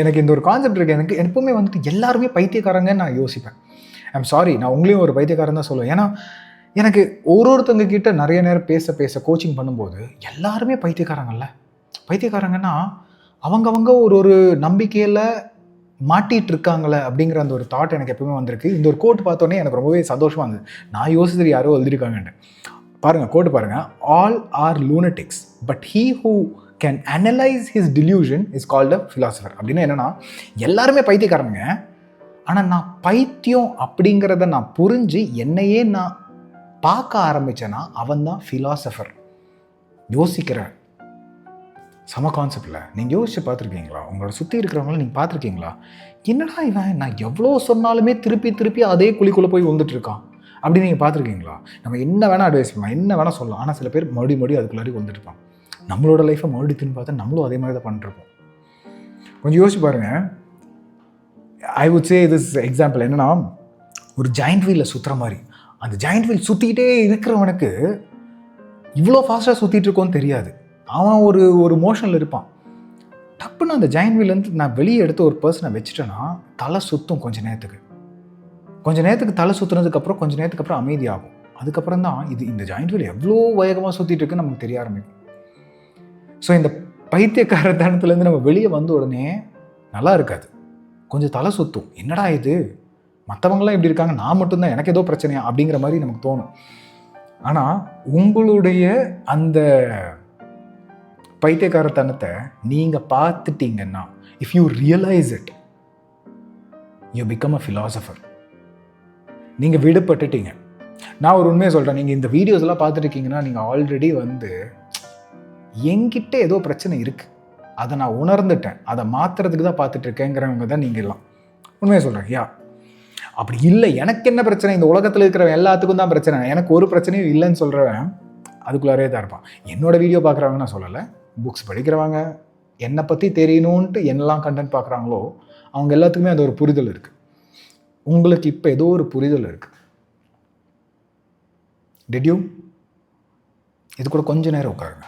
எனக்கு இந்த ஒரு கான்செப்ட் இருக்குது. எனக்கு எப்பவுமே வந்துட்டு எல்லாருமே பைத்தியக்காரங்கன்னு நான் யோசிப்பேன். ஐம் சாரி, நான் உங்களையும் ஒரு பைத்தியக்காரன் தான் சொல்லுவேன். ஏன்னா எனக்கு ஒருத்தங்க கிட்ட நிறைய நேரம் பேச கோச்சிங் பண்ணும்போது எல்லாருமே பைத்தியக்காரங்கல்ல. பைத்தியக்காரங்கன்னா அவங்கவங்க ஒரு ஒரு நம்பிக்கையில் மாட்டிகிட்டு இருக்காங்களே அப்படிங்கிற அந்த ஒரு தாட் எனக்கு எப்பவுமே வந்திருக்கு. இந்த ஒரு கோட் பார்த்தோன்னே எனக்கு ரொம்பவே சந்தோஷமாக இருந்தது. நான் யோசிச்சது யாரோ எழுதியிருக்காங்கன்னு. பாருங்கள், கோட் பாருங்கள். All are lunatics but he who can analyse his delusion is called a philosopher. அப்படின்னா என்னென்னா எல்லாருமே பைத்தியக்காரங்க. ஆனால் நான் பைத்தியம் அப்படிங்கிறத நான் புரிஞ்சு என்னையே நான் பார்க்க ஆரம்பித்தேன்னா அவன் தான் ஃபிலாசபர். யோசிக்கிறேன். சம கான்செப்டில் நீங்கள் யோசிச்சு பார்த்துருக்கீங்களா? உங்களோட சுற்றி இருக்கிறவங்கள நீங்கள் பார்த்துருக்கீங்களா? என்னடா இவன் நான் எவ்வளோ சொன்னாலுமே திருப்பி அதே குழிக்குள்ளே போய் வந்துட்டுருக்கான் அப்படின்னு நீங்கள் பார்த்துருக்கீங்களா? நம்ம என்ன வேணால் அட்வைஸ் பண்ணலாம், என்ன வேணால் சொல்லலாம். ஆனால் சில பேர் மறுபடியும் அதுக்குள்ளாரி வந்துட்டுருப்பான். நம்மளோட லைஃப்பை மறுபடியும் பார்த்தா நம்மளும் அதே மாதிரி தான் பண்ணிட்டுருப்போம். கொஞ்சம் யோசிச்சு பாருங்கள். I would say this example என்னென்னா, ஒரு ஜாயிண்ட் வீலில் சுற்றுற மாதிரி. அந்த ஜாயிண்ட் வீல் சுற்றிக்கிட்டே இருக்கிறவனுக்கு இவ்வளோ ஃபாஸ்ட்டாக சுற்றிட்டு இருக்கோன்னு தெரியாது. அவன் ஒரு மோஷனில் இருப்பான். டப்புன்னு அந்த ஜாயிண்ட் வீல்லேருந்து நான் வெளியே எடுத்து ஒரு பர்சனை வச்சுட்டேன்னா தலை சுற்றும் கொஞ்சம் நேரத்துக்கு தலை சுற்றுனதுக்கப்புறம் கொஞ்சம் நேரத்துக்கு அப்புறம் அமைதியாகும். அதுக்கப்புறம் தான் இந்த ஜாயிண்ட் வீல் எவ்வளோ வேகமாக சுற்றிட்டு இருக்குன்னு நமக்கு தெரிய ஆரம்பிக்கும். ஸோ இந்த பைத்தியக்காரத்தனத்துலேருந்து நம்ம வெளியே வந்த உடனே நல்லா இருக்காது. கொஞ்சம் தலை சுற்றும். என்னடா இது, மற்றவங்களாம் எப்படி இருக்காங்க, நான் மட்டும்தான் எனக்கு ஏதோ பிரச்சனையா அப்படிங்கிற மாதிரி நமக்கு தோணும். ஆனால் உங்களுடைய அந்த பைத்தியக்காரத்தனத்தை நீங்கள் பார்த்துட்டீங்கன்னா, if you realise it, you become a philosopher. நீங்கள் விடுபட்டுட்டீங்க. நான் ஒரு உண்மையை சொல்கிறேன். நீங்கள் இந்த வீடியோஸ் எல்லாம் பார்த்துட்டு இருக்கீங்கன்னா நீங்கள் ஆல்ரெடி என்கிட்ட ஏதோ பிரச்சனை இருக்குது, அதை நான் உணர்ந்துட்டேன், அதை மாற்றுறதுக்கு தான் பார்த்துட்டு இருக்கேங்கிறவங்க தான் நீங்கள் எல்லாம். உண்மையை சொல்கிறேன். அப்படி இல்லை, எனக்கு என்ன பிரச்சனை, இந்த உலகத்தில் இருக்கிற எல்லாத்துக்கும் தான் பிரச்சனை, எனக்கு ஒரு பிரச்சனையும் இல்லைன்னு சொல்கிறவன் அதுக்குள்ளாரே தான் இருப்பான். என்னோடய வீடியோ பார்க்குறவங்க நான் சொல்லலை, புக்ஸ் படிக்கிறவங்க, என்னை பற்றி தெரியணுன்ட்டு என்னெல்லாம் கண்டென்ட் பார்க்குறாங்களோ அவங்க எல்லாத்துக்குமே அது ஒரு புரிதல் இருக்குது. உங்களுக்கு இப்போ ஏதோ ஒரு புரிதல் இருக்குது. Did you? இது கூட கொஞ்சம் நேரம் உட்காருங்க.